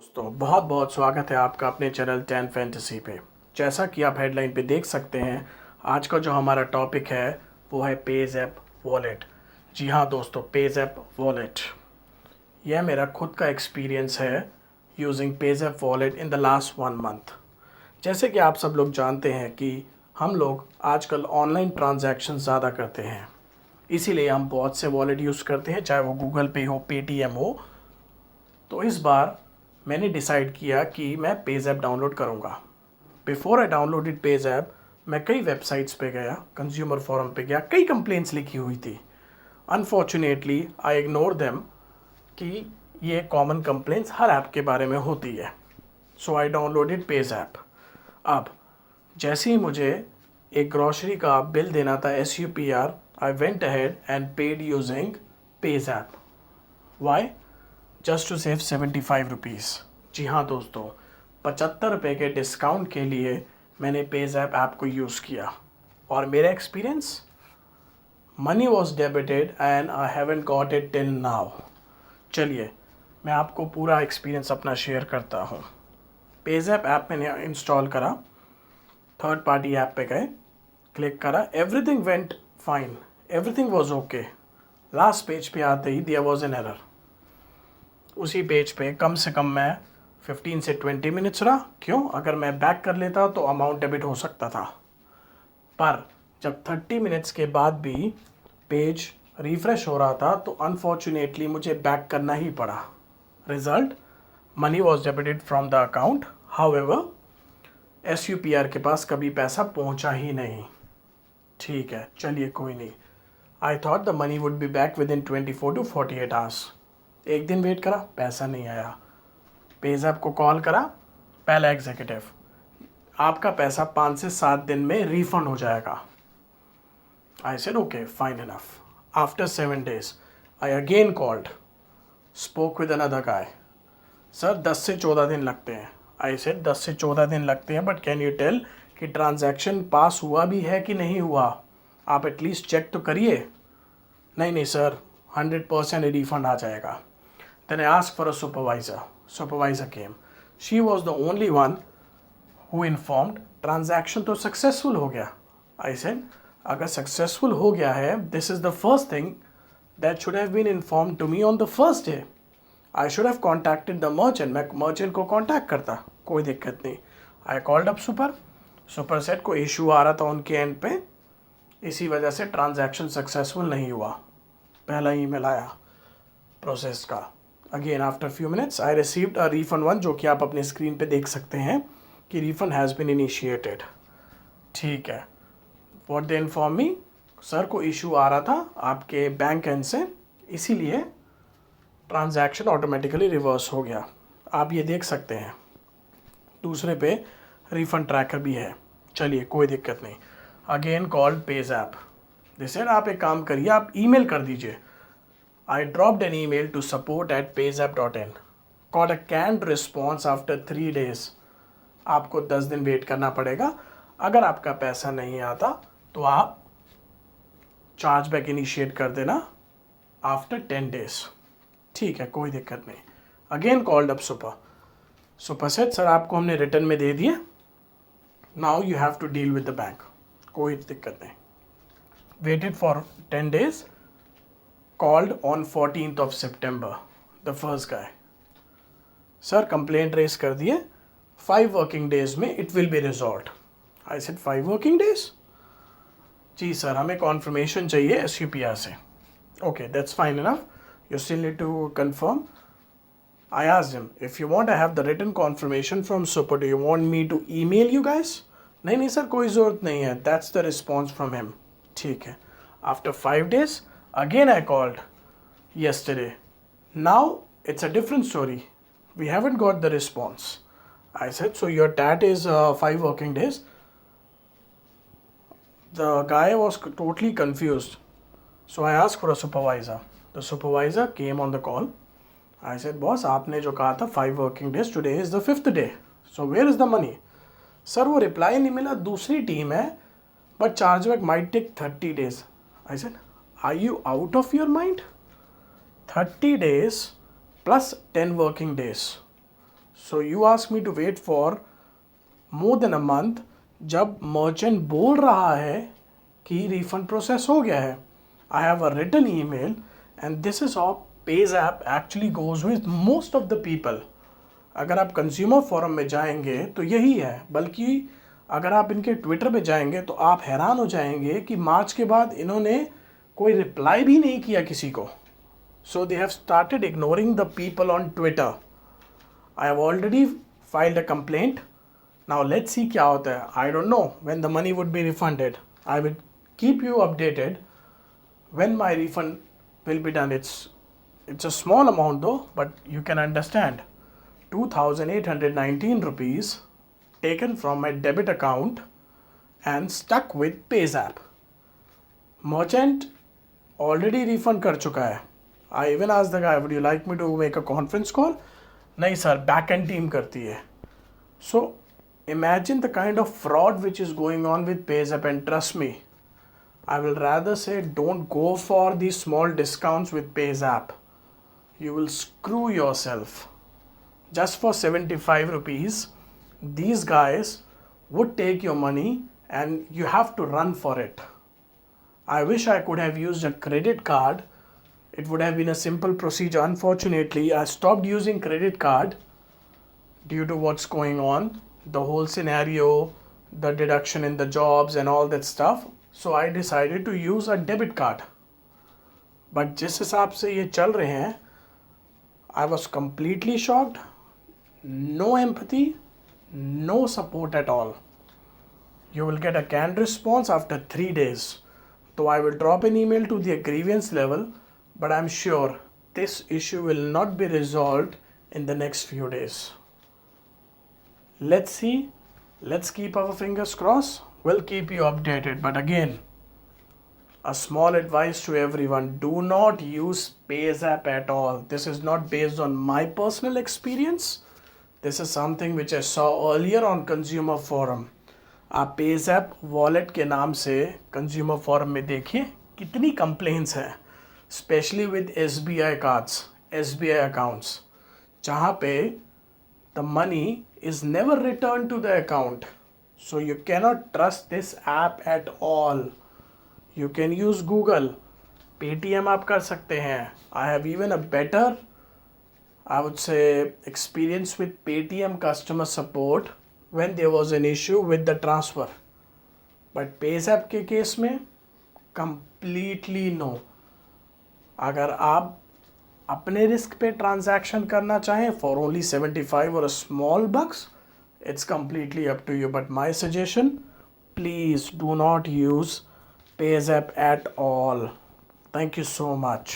दोस्तों बहुत बहुत स्वागत है आपका अपने चैनल 10 फैंटेसी पे। जैसा कि आप हेडलाइन पे देख सकते हैं, आज का जो हमारा टॉपिक है वो है पेज़ैप वॉलेट। जी हाँ दोस्तों, पेज़ैप वॉलेट। यह मेरा खुद का एक्सपीरियंस है using PayZapp wallet in the last 1 month. जैसे कि आप सब लोग जानते हैं कि हम लोग आजकल ऑनलाइन ट्रांजैक्शन ज़्यादा करते हैं, इसीलिए हम बहुत से वॉलेट यूज़ करते हैं, चाहे वो गूगल पे हो, पेटीएम हो। तो इस बार मैंने डिसाइड किया कि मैं पेज़ैप डाउनलोड करूँगा। बिफोर आई डाउनलोडेड पेज़ैप, मैं कई वेबसाइट्स पे गया, कंज्यूमर फोरम पे गया, कई कंप्लेंट्स लिखी हुई थी। अनफॉर्चुनेटली आई इग्नोर देम कि ये कॉमन कंप्लेंट्स हर ऐप के बारे में होती है। सो आई डाउनलोडेड पेज़ैप। अब जैसे ही मुझे एक ग्रॉसरी का बिल देना था SUPR, I went ahead and paid using PayZapp. Why? Just to save 75 rupees. जी हाँ दोस्तों, 75 रुपये के डिस्काउंट के लिए मैंने पेज़ैप ऐप को यूज़ किया और मेरा experience, money was debited and I haven't got it till now. चलिए मैं आपको पूरा एक्सपीरियंस अपना शेयर करता हूँ। पेज़ैप ऐप मैंने इंस्टॉल करा, थर्ड पार्टी ऐप पे गए, क्लिक करा, everything went fine, everything was okay. Last page पे आते ही देयर वॉज एन एरर। उसी पेज पे कम से कम मैं 15 से 20 मिनट्स रहा। क्यों? अगर मैं बैक कर लेता तो अमाउंट डेबिट हो सकता था, पर जब 30 मिनट्स के बाद भी पेज रिफ़्रेश हो रहा था तो अनफॉर्चुनेटली मुझे बैक करना ही पड़ा। Result, money was debited from the account, however SUPR के पास कभी पैसा पहुंचा ही नहीं। ठीक है, चलिए कोई नहीं। I thought the money would be back with in 24 to 48 hours. एक दिन वेट करा, पैसा नहीं आया। पेज़ैप को कॉल करा, पहला एग्जीक्यूटिव, आपका पैसा 5 से 7 दिन में रिफंड हो जाएगा। I said okay fine enough. After 7 days I again called, spoke with another guy. Sir 10 से 14 दिन लगते हैं। आई सेड 10 से 14 दिन लगते हैं, बट कैन यू टेल कि ट्रांजैक्शन पास हुआ भी है कि नहीं हुआ? आप एटलीस्ट चेक तो करिए। नहीं सर, 100% रिफंड आ जाएगा। Then I asked for a supervisor. Supervisor came. She was the only one who informed transaction तो successful हो गया. I said, अगर successful हो गया है, this is the first thing that should have been informed to me on the first day. I should have contacted the merchant. मैं merchant को contact करता, कोई दिक्कत नहीं. I called up super. Super said कोई issue आ रहा था उनके end पे, इसी वजह से transaction successful नहीं हुआ. पहला email आया प्रोसेस का। Again after few minutes I received a refund one, जो कि आप अपने स्क्रीन पे देख सकते हैं कि रिफंड हैज़ बीन इनिशिएटेड। ठीक है, what they inform me, sir को इशू आ रहा था आपके बैंक एंड से, इसीलिए ट्रांजैक्शन ऑटोमेटिकली रिवर्स हो गया। आप ये देख सकते हैं, दूसरे पे रिफंड ट्रैकर भी है। चलिए कोई दिक्कत नहीं। Again called PayZapp. They said आप एक काम करिए, आप ईमेल कर दीजिए। I dropped an email to support@payzap.in. Got a canned response after 3 days. आपको 10 दिन वेट करना पड़ेगा। अगर आपका पैसा नहीं आता तो आप चार्ज बैक इनिशिएट कर देना आफ्टर 10 days। ठीक है, कोई दिक्कत नहीं। Again called up Supr said sir आपको हमने रिटर्न में दे दिए, now you have to deal with the bank. कोई दिक्कत नहीं। Waited for 10 days, called on 14th of September, the first guy. Sir complaint raise कर दिए, 5 वर्किंग डेज में it will be resolve. I said 5 working days? जी sir, हमें confirmation चाहिए SUPR से। Okay that's fine enough, you still need to confirm. I asked him if you want I have the written confirmation from Supr, do you want me to email you guys? नहीं sir, कोई ज़रूरत नहीं है। That's the response from him. ठीक है, after 5 days again I called yesterday. Now it's a different story. We haven't got the response. I said, so your TAT is 5 working days. The guy was totally confused. So I asked for a supervisor. The supervisor came on the call. I said, boss, आपने जो कहा था 5 working days, today is the 5th day. So where is the money? Sir, वो reply नहीं मिला, दूसरी team है, but chargeback might take 30 days. I said, are you out of your mind? 30 days plus 10 working days. So you ask me to wait for more than a month, जब merchant बोल रहा है कि refund process हो गया है. I have a written email and this is of page app actually goes with most of the people. अगर आप कंज्यूमर फोरम में जाएंगे तो यही है, बल्कि अगर आप इनके ट्विटर पे जाएंगे तो आप हैरान हो जाएंगे कि मार्च के बाद इन्होंने कोई रिप्लाई भी नहीं किया किसी को. So they have started ignoring the people on Twitter. I have already filed a complaint. Now let's see क्या होता है. I don't know when the money would be refunded. I will keep you updated when my refund will be done. It's a small amount though, but you can understand 2,819 rupees taken from my debit account and stuck with PayZapp. Merchant already refund कर चुका है. I even asked the guy, would you like me to make a conference call? नहीं sir, back end team करती है. So imagine the kind of fraud which is going on with PayZapp, and trust me, I will rather say don't go for these small discounts with PayZapp. You will screw yourself. Just for 75 rupees, these guys would take your money and you have to run for it. I wish I could have used a credit card. It would have been a simple procedure. Unfortunately, I stopped using credit card due to what's going on, the whole scenario, the deduction in the jobs and all that stuff. So I decided to use a debit card. But जिस हिसाब से ये चल रहे हैं, I was completely shocked. No empathy, no support at all. You will get a canned response after 3 days. So I will drop an email to the grievance level, but I'm sure this issue will not be resolved in the next few days. Let's see. Let's keep our fingers crossed. We'll keep you updated. But again, a small advice to everyone: do not use PayZapp at all. This is not based on my personal experience. This is something which I saw earlier on Consumer Forum. आप PayZapp wallet के नाम से consumer forum में देखिए कितनी complaints हैं, specially with SBI cards, SBI accounts, जहाँ पे the money is never returned to the account. So you cannot trust this app at all. You can use Google. Paytm आप कर सकते हैं. I have even a better, I would say, experience with Paytm customer support when there was an issue with the transfer. But PayZapp के case में completely no. अगर आप अपने risk पे ट्रांजैक्शन करना चाहें for only 75 or a small bucks, it's completely up to you. But my suggestion, please do not use PayZapp at all. Thank you so much.